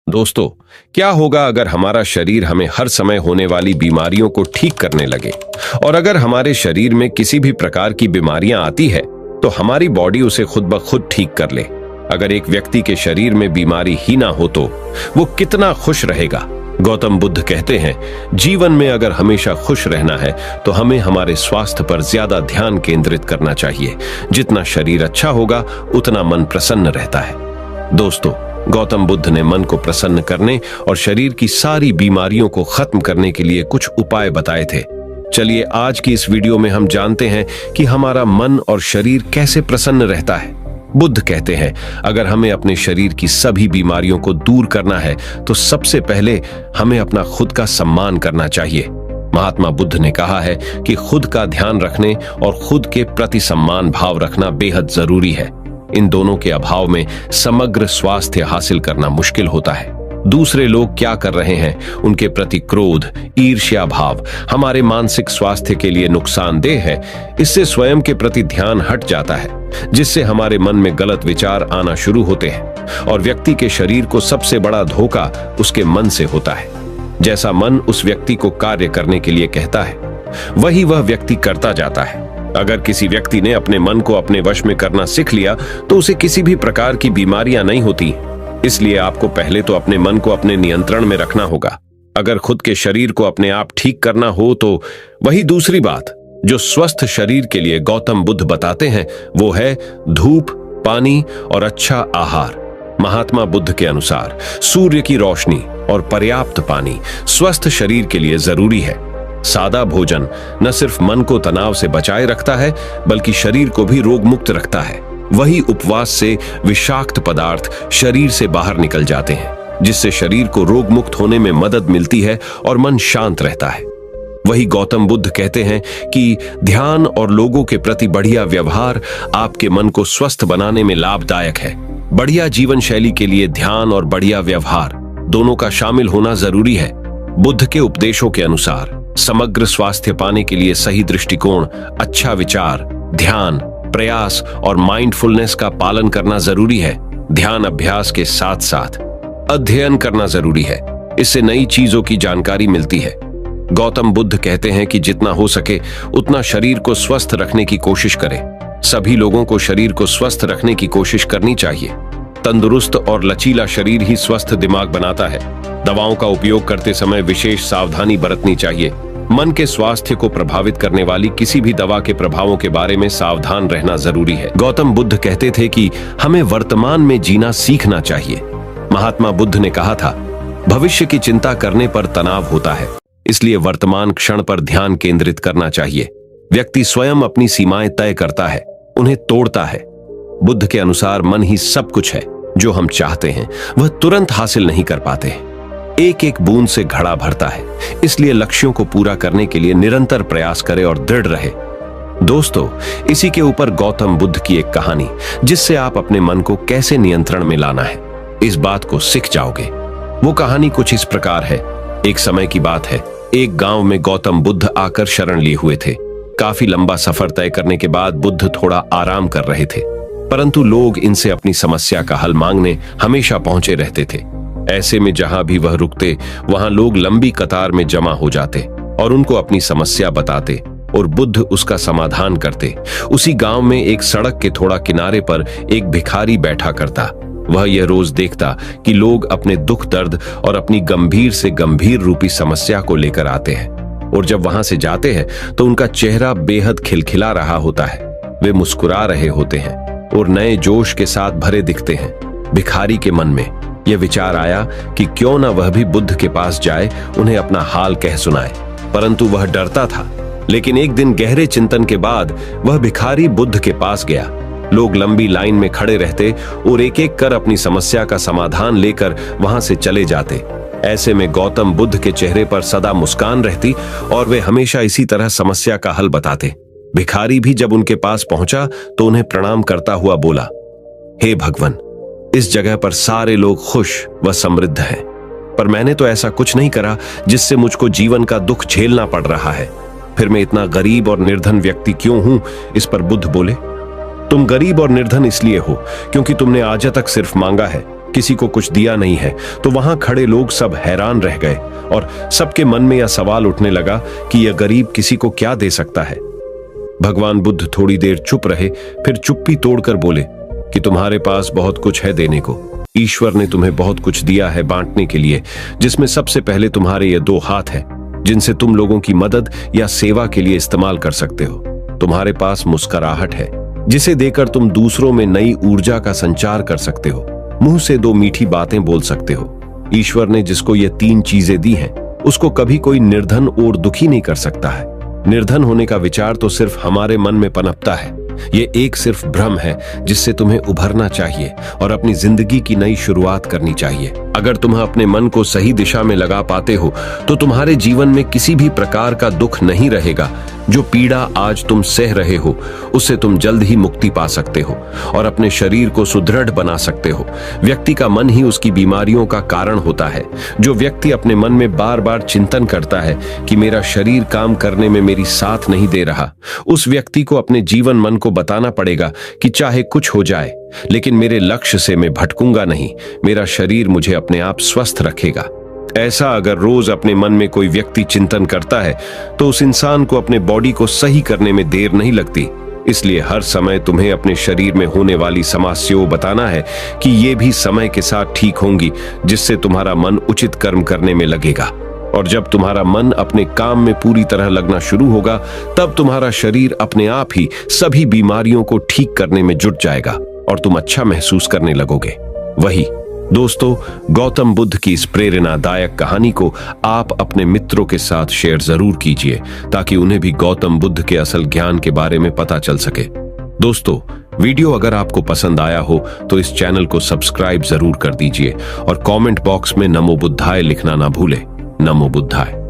दोस्तों, क्या होगा अगर हमारा शरीर हमें हर समय होने वाली बीमारियों को ठीक करने लगे? और अगर हमारे शरीर में किसी भी प्रकार की बीमारियां आती है तो हमारी बॉडी उसे खुद ब खुद ठीक कर ले। अगर एक व्यक्ति के शरीर में बीमारी ही ना हो तो वो कितना खुश रहेगा। गौतम बुद्ध कहते हैं, जीवन में अगर हमेशा खुश रहना है तो हमें हमारे स्वास्थ्य पर ज्यादा ध्यान केंद्रित करना चाहिए। जितना शरीर अच्छा होगा उतना मन प्रसन्न रहता है। दोस्तों, गौतम बुद्ध ने मन को प्रसन्न करने और शरीर की सारी बीमारियों को खत्म करने के लिए कुछ उपाय बताए थे। चलिए आज की इस वीडियो में हम जानते हैं कि हमारा मन और शरीर कैसे प्रसन्न रहता है। बुद्ध कहते हैं, अगर हमें अपने शरीर की सभी बीमारियों को दूर करना है तो सबसे पहले हमें अपना खुद का सम्मान करना चाहिए। महात्मा बुद्ध ने कहा है कि खुद का ध्यान रखने और खुद के प्रति सम्मान भाव रखना बेहद जरूरी है। इन दोनों के अभाव में समग्र स्वास्थ्य हासिल करना मुश्किल होता है। दूसरे लोग क्या कर रहे हैं, उनके प्रति क्रोध, ईर्ष्या भाव हमारे मानसिक स्वास्थ्य के लिए नुकसानदेह है। इससे स्वयं के प्रति ध्यान हट जाता है, जिससे हमारे मन में गलत विचार आना शुरू होते हैं और व्यक्ति के शरीर को सबसे बड़ा धोखा उसके मन से होता है। जैसा मन उस व्यक्ति को कार्य करने के लिए कहता है, वही वह व्यक्ति करता जाता है। अगर किसी व्यक्ति ने अपने मन को अपने वश में करना सीख लिया तो उसे किसी भी प्रकार की बीमारियां नहीं होती। इसलिए आपको पहले तो अपने मन को अपने नियंत्रण में रखना होगा। अगर खुद के शरीर को अपने आप ठीक करना हो तो वही दूसरी बात जो स्वस्थ शरीर के लिए गौतम बुद्ध बताते हैं वो है धूप, पानी और अच्छा आहार। महात्मा बुद्ध के अनुसार सूर्य की रोशनी और पर्याप्त पानी स्वस्थ शरीर के लिए जरूरी है। सादा भोजन न सिर्फ मन को तनाव से बचाए रखता है बल्कि शरीर को भी रोग मुक्त रखता है। वही उपवास से विषाक्त पदार्थ शरीर से बाहर निकल जाते हैं, जिससे शरीर को रोग मुक्त होने में मदद मिलती है और मन शांत रहता है। वही गौतम बुद्ध कहते हैं कि ध्यान और लोगों के प्रति बढ़िया व्यवहार आपके मन को स्वस्थ बनाने में लाभदायक है। बढ़िया जीवन शैली के लिए ध्यान और बढ़िया व्यवहार दोनों का शामिल होना जरूरी है। बुद्ध के उपदेशों के अनुसार समग्र स्वास्थ्य पाने के लिए सही दृष्टिकोण, अच्छा विचार, ध्यान, प्रयास और माइंडफुलनेस का पालन करना जरूरी है। ध्यान अभ्यास के साथ साथ अध्ययन करना जरूरी है। इससे नई चीजों की जानकारी मिलती है। गौतम बुद्ध कहते हैं कि जितना हो सके उतना शरीर को स्वस्थ रखने की कोशिश करें। सभी लोगों को शरीर को स्वस्थ रखने की कोशिश करनी चाहिए। तंदुरुस्त और लचीला शरीर ही स्वस्थ दिमाग बनाता है। दवाओं का उपयोग करते समय विशेष सावधानी बरतनी चाहिए। मन के स्वास्थ्य को प्रभावित करने वाली किसी भी दवा के प्रभावों के बारे में सावधान रहना जरूरी है। गौतम बुद्ध कहते थे कि हमें वर्तमान में जीना सीखना चाहिए। महात्मा बुद्ध ने कहा था, भविष्य की चिंता करने पर तनाव होता है, इसलिए वर्तमान क्षण पर ध्यान केंद्रित करना चाहिए। व्यक्ति स्वयं अपनी सीमाएं तय करता है, उन्हें तोड़ता है। बुद्ध के अनुसार मन ही सब कुछ है। जो हम चाहते हैं वह तुरंत हासिल नहीं कर पाते। एक एक बूंद से घड़ा भरता है, इसलिए लक्ष्यों को पूरा करने के लिए निरंतर प्रयास करें और दृढ़ रहे। दोस्तों, इसी के ऊपर गौतम बुद्ध की एक कहानी जिससे आप अपने मन को कैसे नियंत्रण में लाना है, इस बात को सीख जाओगे। वो कहानी कुछ इस प्रकार है। एक समय की बात है, एक गांव में गौतम बुद्ध आकर शरण लिए हुए थे। काफी लंबा सफर तय करने के बाद बुद्ध थोड़ा आराम कर रहे थे, परंतु लोग इनसे अपनी समस्या का हल मांगने हमेशा पहुंचे रहते थे। ऐसे में जहां भी वह रुकते वहां लोग लंबी कतार में जमा हो जाते और उनको अपनी समस्या बताते और बुद्ध उसका समाधान करते। उसी गांव में एक सड़क के थोड़ा किनारे पर एक भिखारी बैठा करता। वह यह रोज देखता कि लोग अपने दुख दर्द और अपनी गंभीर से गंभीर रूपी समस्या को लेकर आते हैं, और जब वहां से जाते हैं तो उनका चेहरा बेहद खिलखिला रहा होता है। वे मुस्कुरा रहे होते हैं और नए जोश के साथ भरे दिखते हैं। भिखारी के मन में यह विचार आया कि क्यों न वह भी बुद्ध के पास जाए, उन्हें अपना हाल कह सुनाए, परंतु वह डरता था। लेकिन एक दिन गहरे चिंतन के बाद वह भिखारी बुद्ध के पास गया। लोग लंबी लाइन में खड़े रहते और एक एक कर अपनी समस्या का समाधान लेकर वहां से चले जाते। ऐसे में गौतम बुद्ध के चेहरे पर सदा मुस्कान रहती और वे हमेशा इसी तरह समस्या का हल बताते। भिखारी भी जब उनके पास पहुंचा तो उन्हें प्रणाम करता हुआ बोला, हे भगवान, इस जगह पर सारे लोग खुश व समृद्ध हैं, पर मैंने तो ऐसा कुछ नहीं करा जिससे मुझको जीवन का दुख झेलना पड़ रहा है। फिर मैं इतना गरीब और निर्धन व्यक्ति क्यों हूं? इस पर बुद्ध बोले, तुम गरीब और निर्धन इसलिए हो क्योंकि तुमने आज तक सिर्फ मांगा है, किसी को कुछ दिया नहीं है, तो वहां खड़े लोग सब हैरान रह गए और सबके मन में यह सवाल उठने लगा कि यह गरीब किसी को क्या दे सकता है। भगवान बुद्ध थोड़ी देर चुप रहे, फिर चुप्पी तोड़कर बोले कि तुम्हारे पास बहुत कुछ है देने को। ईश्वर ने तुम्हें बहुत कुछ दिया है बांटने के लिए, जिसमें सबसे पहले तुम्हारे ये 2 हाथ हैं, जिनसे तुम लोगों की मदद या सेवा के लिए इस्तेमाल कर सकते हो। तुम्हारे पास मुस्कुराहट है, जिसे देकर तुम दूसरों में नई ऊर्जा का संचार कर सकते हो। मुंह से 2 मीठी बातें बोल सकते हो। ईश्वर ने जिसको ये 3 चीजें दी हैं, उसको कभी कोई निर्धन और दुखी नहीं कर सकता है। निर्धन होने का विचार तो सिर्फ हमारे मन में पनपता है। ये एक सिर्फ भ्रम है जिससे तुम्हें उभरना चाहिए और अपनी जिंदगी की नई शुरुआत करनी चाहिए। अगर तुम अपने मन को सही दिशा में लगा पाते हो तो तुम्हारे जीवन में किसी भी प्रकार का दुख नहीं रहेगा। जो पीड़ा आज तुम सह रहे हो, उससे तुम जल्द ही मुक्ति पा सकते हो और अपने शरीर को सुदृढ़ बना सकते हो। व्यक्ति का मन ही उसकी बीमारियों का कारण होता है। जो व्यक्ति अपने मन में बार बार चिंतन करता है कि मेरा शरीर काम करने में मेरी साथ नहीं दे रहा, उस व्यक्ति को अपने जीवन मन को बताना पड़ेगा कि चाहे कुछ हो जाए, लेकिन मेरे लक्ष्य से मैं भटकूंगा नहीं। मेरा शरीर मुझे अपने आप स्वस्थ रखेगा। ऐसा अगर रोज अपने मन में कोई व्यक्ति चिंतन करता है तो उस इंसान को अपने बॉडी को सही करने में देर नहीं लगती। इसलिए हर समय तुम्हें अपने शरीर में होने वाली समस्याओं बताना है कि ये भी समय के साथ ठीक होंगी, जिससे तुम्हारा मन उचित कर्म करने में लगेगा। और जब तुम्हारा मन अपने काम में पूरी तरह लगना शुरू होगा, तब तुम्हारा शरीर अपने आप ही सभी बीमारियों को ठीक करने में जुट जाएगा और तुम अच्छा महसूस करने लगोगे। वही दोस्तों, गौतम बुद्ध की इस प्रेरणादायक कहानी को आप अपने मित्रों के साथ शेयर जरूर कीजिए, ताकि उन्हें भी गौतम बुद्ध के असल ज्ञान के बारे में पता चल सके। दोस्तों, वीडियो अगर आपको पसंद आया हो तो इस चैनल को सब्सक्राइब जरूर कर दीजिए और कमेंट बॉक्स में नमो बुद्धाय लिखना ना भूले। नमो बुद्धाय।